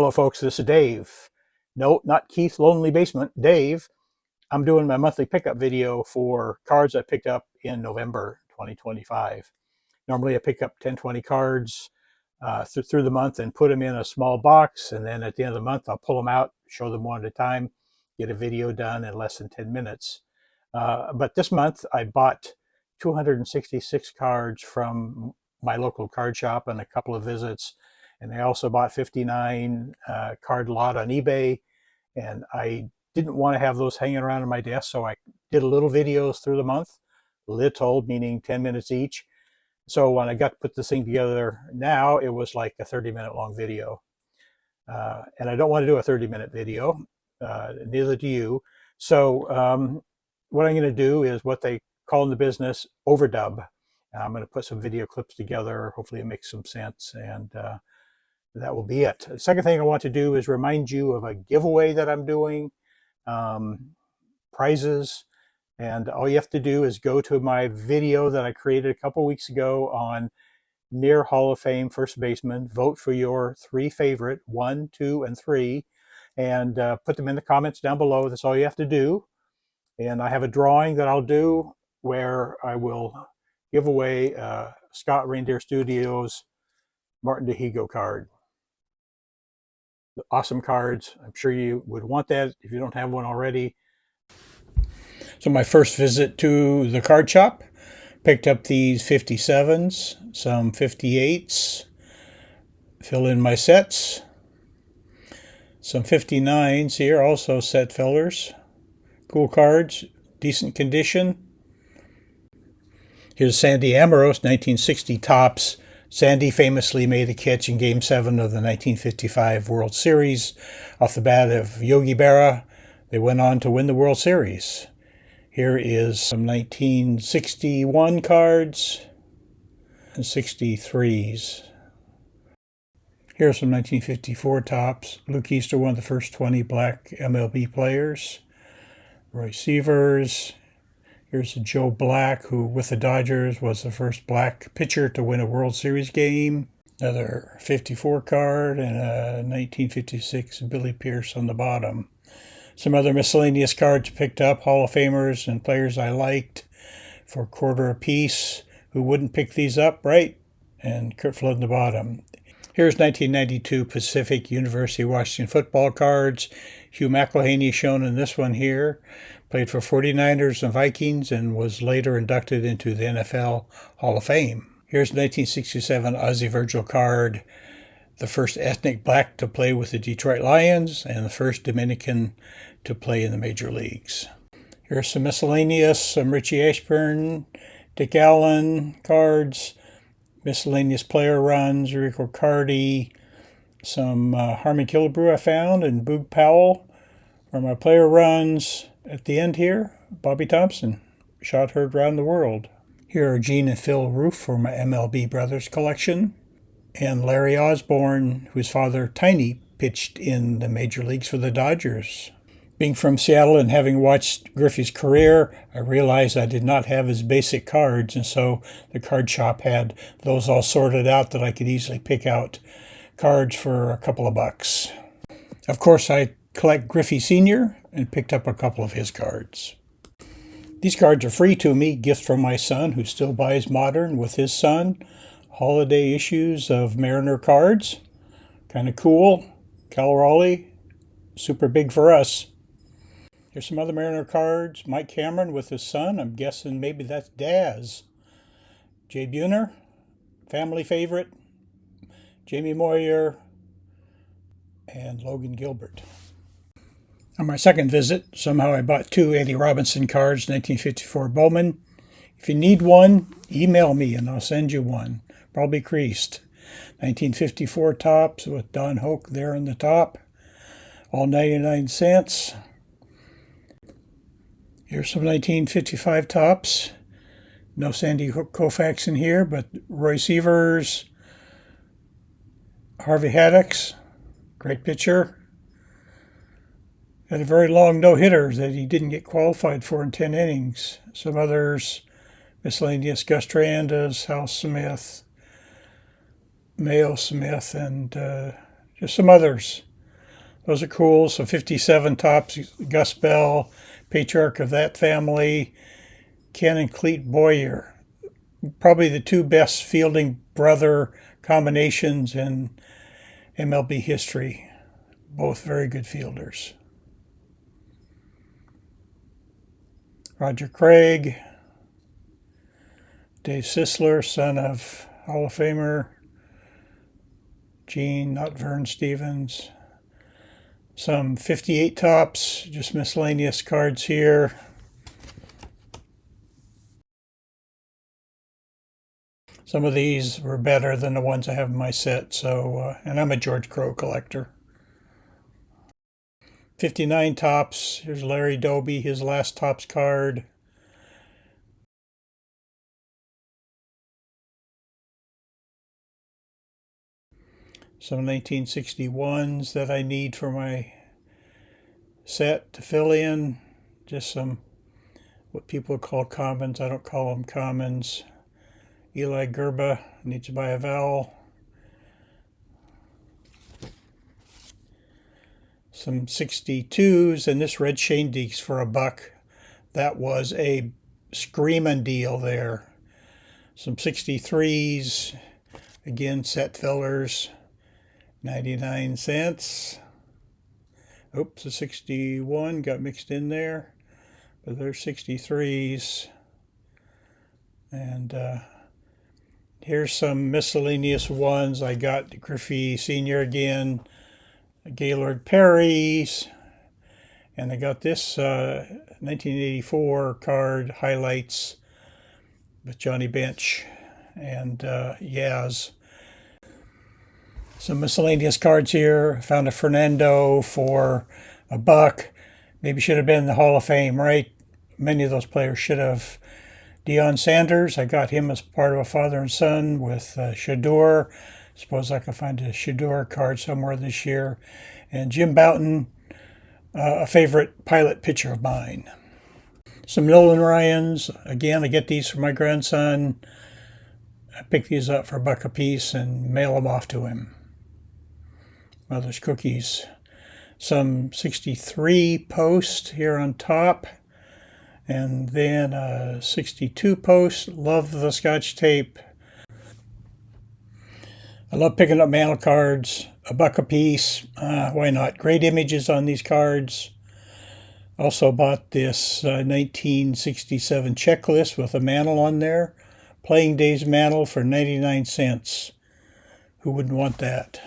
Hello folks, this is Dave. No, not Keith Lonely Basement, Dave. I'm doing my monthly pickup video for cards I picked up in November 2025. Normally I pick up 10, 20 cards through the month and put them in a small box, and then at the end of the month I'll pull them out, show them one at a time, get a video done in less than 10 minutes. But this month I bought 266 cards from my local card shop and a couple of visits. And I also bought 59 card lot on eBay. And I didn't want to have those hanging around on my desk, so I did little videos through the month, little meaning 10 minutes each. So when I got to put this thing together now, it was like a 30-minute long video. And I don't want to do a 30-minute video, neither do you. So what I'm going to do is what they call in the business overdub. I'm going to put some video clips together. Hopefully it makes some sense, and that will be it. The second thing I want to do is remind you of a giveaway that I'm doing, prizes, and all you have to do is go to my video that I created a couple weeks ago on near Hall of Fame first baseman. Vote for your three favorite, 1, 2, and 3, and put them in the comments down below. That's all you have to do. And I have a drawing that I'll do where I will give away Scott Reindeer Studios Martin DeHigo card. Awesome cards. I'm sure you would want that if you don't have one already. So my first visit to the card shop, picked up these 57s, some 58s, fill in my sets, some 59s here, also set fillers. Cool cards, decent condition. Here's Sandy Amoros, 1960 Topps. Sandy famously made a catch in Game 7 of the 1955 World Series off the bat of Yogi Berra. They went on to win the World Series. Here is some 1961 cards and 63s. Here are some 1954 Topps. Luke Easter, one of the first 20 black MLB players. Roy Sievers. Here's Joe Black, who with the Dodgers was the first black pitcher to win a World Series game. Another 54 card and a 1956 Billy Pierce on the bottom. Some other miscellaneous cards picked up, Hall of Famers and players I liked for a quarter apiece. Who wouldn't pick these up, right? And Kurt Flood on the bottom. Here's 1992 Pacific University Washington football cards. Hugh McElhaney shown in this one here. Played for 49ers and Vikings and was later inducted into the NFL Hall of Fame. Here's 1967 Ozzie Virgil card, the first ethnic black to play with the Detroit Lions and the first Dominican to play in the major leagues. Here's some miscellaneous, some Richie Ashburn, Dick Allen cards, miscellaneous player runs, Rico Cardi, some Harmon Killebrew I found, and Boog Powell for my player runs. At the end here, Bobby Thompson, shot heard around the world. Here are Gene and Phil Roof for my MLB Brothers collection, and Larry Osborne, whose father Tiny pitched in the major leagues for the Dodgers. Being from Seattle and having watched Griffey's career, I realized I did not have his basic cards, and so the card shop had those all sorted out that I could easily pick out cards for a couple of bucks. Of course, I collect Griffey Sr. and picked up a couple of his cards. These cards are free to me, gift from my son who still buys modern with his son. Holiday issues of Mariner cards. Kind of cool. Cal Raleigh, super big for us. Here's some other Mariner cards. Mike Cameron with his son. I'm guessing maybe that's Daz. Jay Buhner, family favorite. Jamie Moyer, and Logan Gilbert. On my second visit, somehow I bought 2 Eddie Robinson cards, 1954 Bowman. If you need one, email me and I'll send you one. Probably creased. 1954 Topps with Don Hoke there on the top. All 99 cents. Here's some 1955 Topps. No Sandy Koufax in here, but Roy Sievers, Harvey Haddix, great pitcher. Had a very long no-hitter that he didn't get qualified for in 10 innings. Some others, miscellaneous Gus Triandas, Hal Smith, Mayo Smith, and just some others. Those are cool. So 57 tops, Gus Bell, patriarch of that family. Ken and Cleet Boyer, probably the two best fielding brother combinations in MLB history. Both very good fielders. Roger Craig, Dave Sisler, son of Hall of Famer Gene, not Vern Stevens. Some 58 tops, just miscellaneous cards here. Some of these were better than the ones I have in my set, so, and I'm a George Crowe collector. 59 tops, here's Larry Doby, his last tops card. Some 1961s that I need for my set to fill in. Just some, what people call commons, I don't call them commons. Eli Gerba needs to buy a vowel. Some 62s, and this red Shandy's for $1. That was a screaming deal there. Some 63s, again set fillers, 99 cents. Oops, a 61 got mixed in there, but there's 63s. And here's some miscellaneous ones. I got Griffey Sr. again, Gaylord Perry's, and I got this 1984 card highlights with Johnny Bench and Yaz. Some miscellaneous cards here. I found a Fernando for $1. Maybe should have been in the Hall of Fame, right? Many of those players should have. Deion Sanders, I got him as part of a father and son with Shador. Suppose I can find a Shador card somewhere this year. And Jim Bouton, a favorite pilot pitcher of mine. Some Nolan Ryans. Again, I get these for my grandson. I pick these up for $1 a piece and mail them off to him. Mother's cookies. Some 63 post here on top. And then a 62 post. Love the Scotch tape. I love picking up mantle cards. $1 a piece. Why not? Great images on these cards. Also bought this 1967 checklist with a mantle on there. Playing Days mantle for 99 cents. Who wouldn't want that?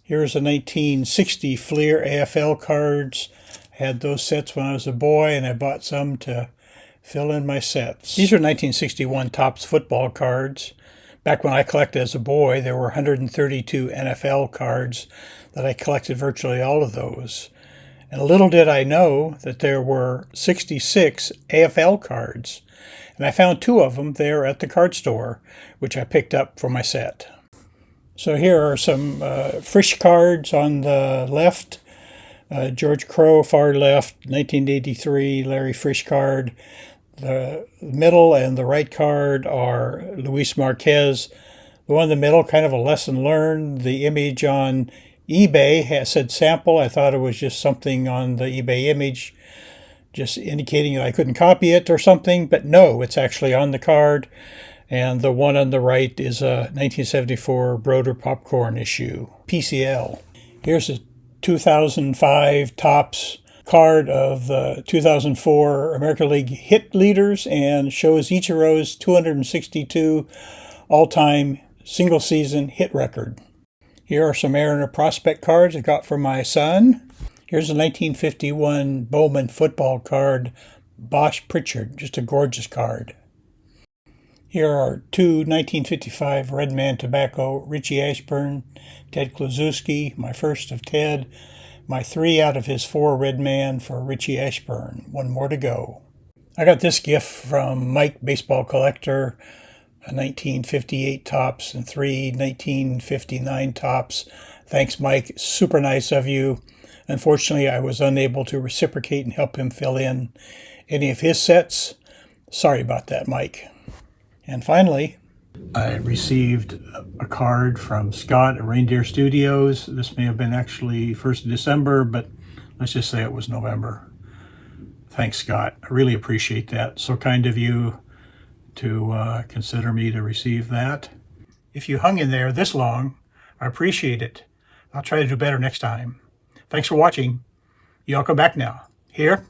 Here's a 1960 Fleer AFL cards. I had those sets when I was a boy, and I bought some to fill in my sets. These are 1961 Topps football cards. Back when I collected as a boy, there were 132 NFL cards that I collected virtually all of those. And little did I know that there were 66 AFL cards. And I found 2 of them there at the card store, which I picked up for my set. So here are some Frisch cards on the left. George Crowe, far left, 1983 Larry Frisch card. The middle and the right card are Luis Marquez. The one in the middle, kind of a lesson learned. The image on eBay said sample. I thought it was just something on the eBay image, just indicating that I couldn't copy it or something. But no, it's actually on the card. And the one on the right is a 1974 Broder Popcorn issue, PCL. Here's a 2005 Topps card of the 2004 American League hit leaders and shows Ichiro's 262 all-time single-season hit record. Here are some Mariner prospect cards I got from my son. Here's a 1951 Bowman football card, Bosch Pritchard, just a gorgeous card. Here are 2 1955 Redman Tobacco, Richie Ashburn, Ted Kluszewski, my first of Ted, my 3 out of his 4 Redman for Richie Ashburn. 1 more to go. I got this gift from Mike, baseball collector, a 1958 Topps and 3 1959 Topps. Thanks, Mike. Super nice of you. Unfortunately, I was unable to reciprocate and help him fill in any of his sets. Sorry about that, Mike. And finally, I received a card from Scott at Reindeer Studios. This may have been actually 1st of December, but let's just say it was November. Thanks, Scott. I really appreciate that. So kind of you to consider me to receive that. If you hung in there this long, I appreciate it. I'll try to do better next time. Thanks for watching. You all come back now. Here.